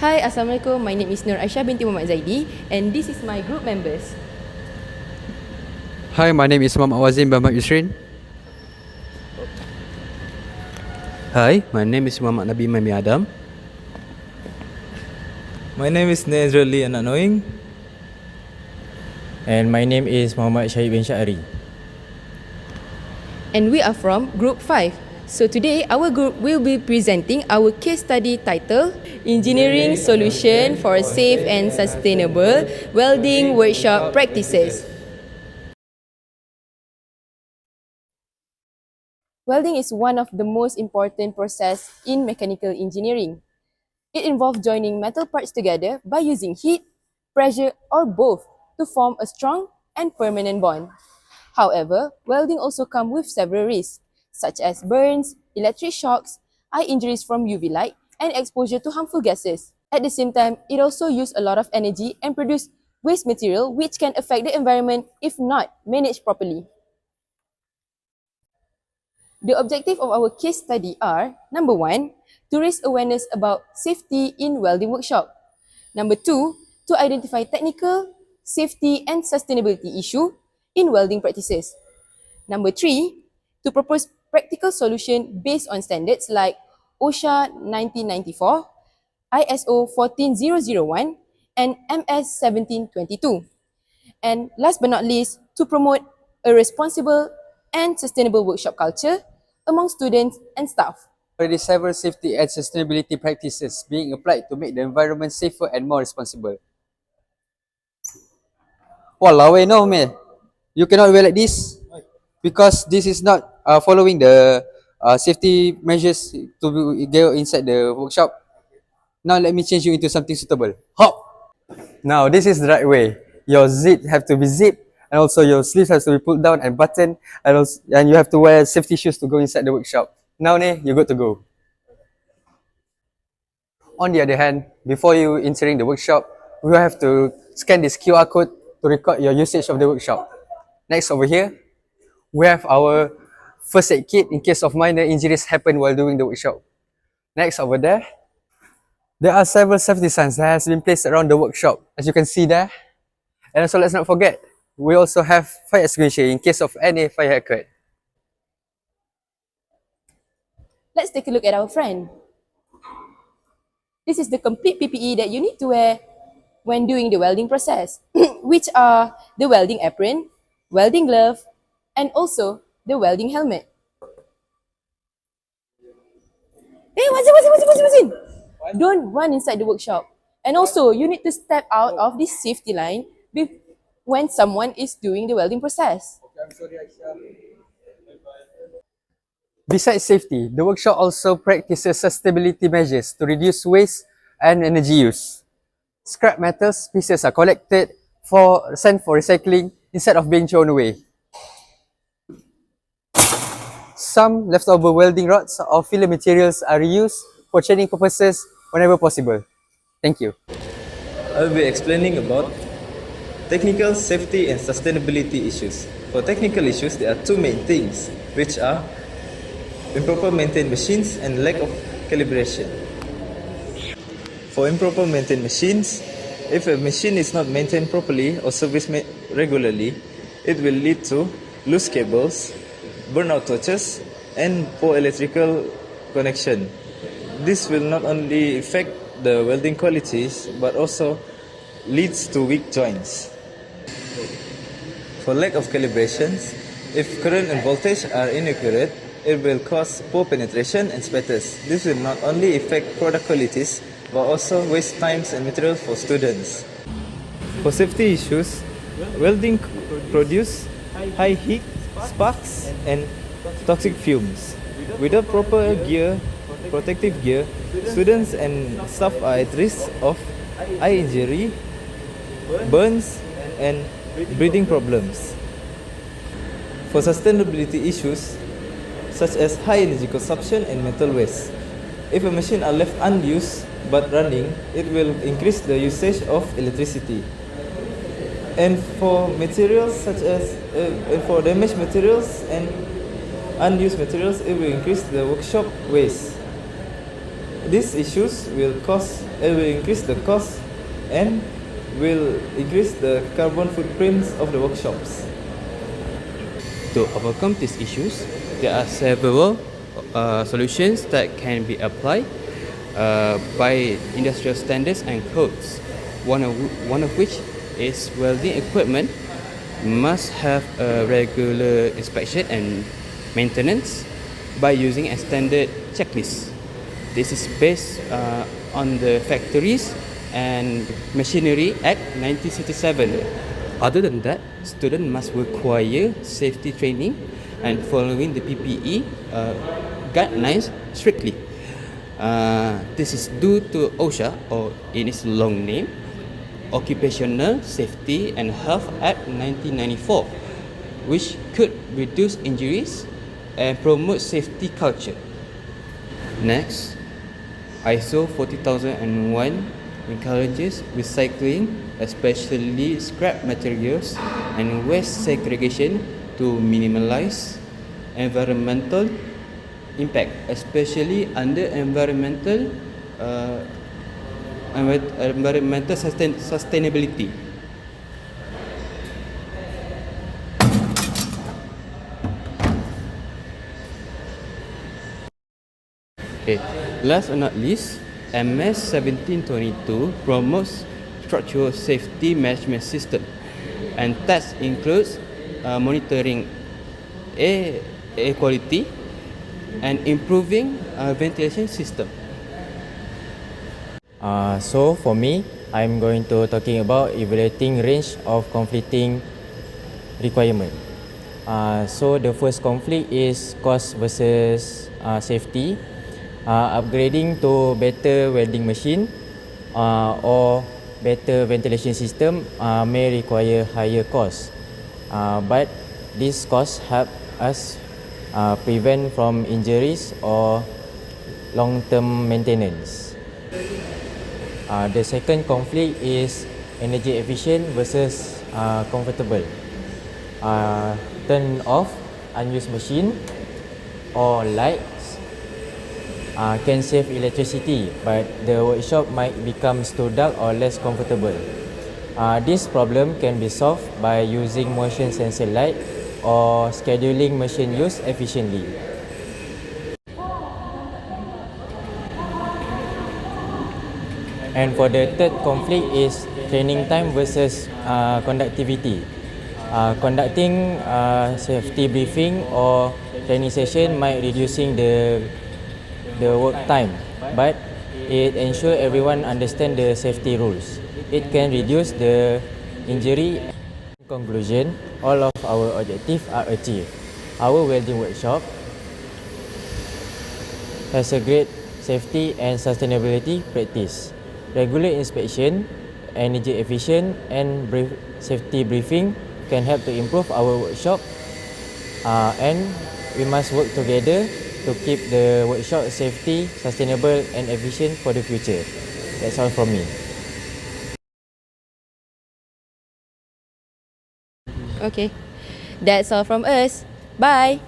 Hi, Assalamualaikum. My name is Nur Aisyah binti Muhammad Zaidi and this is my group members. Hi, my name is Muhammad Awazim Muhammad Yusrin. Hi, my name is Muhammad Nabi Mami Adam. My name is Nezrali Ananoing. And my name is Muhammad Syahid bin Syahri. And we are from Group 5. So today, our group will be presenting our case study titled Engineering Solution for Safe and Sustainable Welding Workshop Practices. Welding is one of the most important processes in mechanical engineering. It involves joining metal parts together by using heat, pressure, or both to form a strong and permanent bond. However, welding also comes with several risks, such as burns, electric shocks, eye injuries from UV light, and exposure to harmful gases. At the same time, it also uses a lot of energy and produces waste material which can affect the environment if not managed properly. The objective of our case study are, number 1, to raise awareness about safety in welding workshop. Number 2, to identify technical, safety and sustainability issue in welding practices. Number 3, to propose practical solution based on standards like OSHA 1994, ISO 14001, and MS 1722. And last but not least, to promote a responsible and sustainable workshop culture among students and staff. Already several safety and sustainability practices being applied to make the environment safer and more responsible. Walao, no man. You cannot wear like this because this is not following the safety measures to go inside the workshop. Now let me change you into something suitable. Hop! Now this is the right way. Your zip have to be zipped and also your sleeves has to be pulled down and buttoned and you have to wear safety shoes to go inside the workshop. Now you're good to go. On the other hand, before you entering the workshop, we have to scan this QR code to record your usage of the workshop. Next over here, we have our first aid kit in case of minor injuries happen while doing the workshop. Next over there are several safety signs that has been placed around the workshop, as you can see there. And also let's not forget, we also have fire extinguisher in case of any fire occurred. Let's take a look at our friend. This is the complete PPE that you need to wear when doing the welding process, which are the welding apron, welding glove, and also the welding helmet. Hey, what's in? Don't run inside the workshop. And also, you need to step out of this safety line when someone is doing the welding process. Besides safety, the workshop also practices sustainability measures to reduce waste and energy use. Scrap metals pieces are collected sent for recycling instead of being thrown away. Some leftover welding rods or filler materials are reused for training purposes whenever possible. Thank you. I'll be explaining about technical, safety and sustainability issues. For technical issues, there are two main things, which are improper maintained machines and lack of calibration. For improper maintained machines, if a machine is not maintained properly or serviced regularly, it will lead to loose cables, burnout torches, and poor electrical connection. This will not only affect the welding qualities but also leads to weak joints. For lack of calibrations, if current and voltage are inaccurate, it will cause poor penetration and spatters. This will not only affect product qualities but also waste times and materials for students. For safety issues, welding produces high heat, sparks, and toxic fumes. Without proper gear, protective gear, students and staff are at risk of eye injury, burns, and breathing problems. For sustainability issues, such as high energy consumption and metal waste, if a machine are left unused but running, it will increase the usage of electricity. And for materials such as for damaged materials and unused materials, it will increase the workshop waste. These issues will increase the cost and will increase the carbon footprints of the workshops. To overcome these issues, there are several solutions that can be applied by industrial standards and codes. One of which is welding equipment must have a regular inspection and maintenance by using a standard checklist. This is based on the Factories and Machinery Act 1967. Other than that, students must require safety training and following the PPE guidelines strictly. This is due to OSHA, or in its long name, Occupational Safety and Health Act 1994, which could reduce injuries and promote safety culture. Next, ISO 40001 encourages recycling, especially scrap materials and waste segregation to minimize environmental impact, especially under environmental sustainability. Okay. Last but not least, MEM160 promotes structural safety management system, and that includes monitoring air quality and improving ventilation system. So for me, I'm going to talking about evaluating range of conflicting requirement. So the first conflict is cost versus safety. Upgrading to better welding machine or better ventilation system may require higher cost, but these costs help us prevent from injuries or long-term maintenance. The second conflict is energy efficient versus comfortable. Turn off unused machine or lights can save electricity, but the workshop might become too dark or less comfortable. This problem can be solved by using motion sensor light or scheduling machine use efficiently. And for the third conflict is training time versus conductivity. Conducting safety briefing or training session might reducing the work time, but it ensures everyone understand the safety rules. It can reduce the injury. In conclusion, all of our objectives are achieved. Our welding workshop has a great safety and sustainability practice. Regular inspection, energy efficient and safety briefing can help to improve our workshop, and we must work together to keep the workshop safety, sustainable and efficient for the future. That's all from me. Okay, that's all from us. Bye.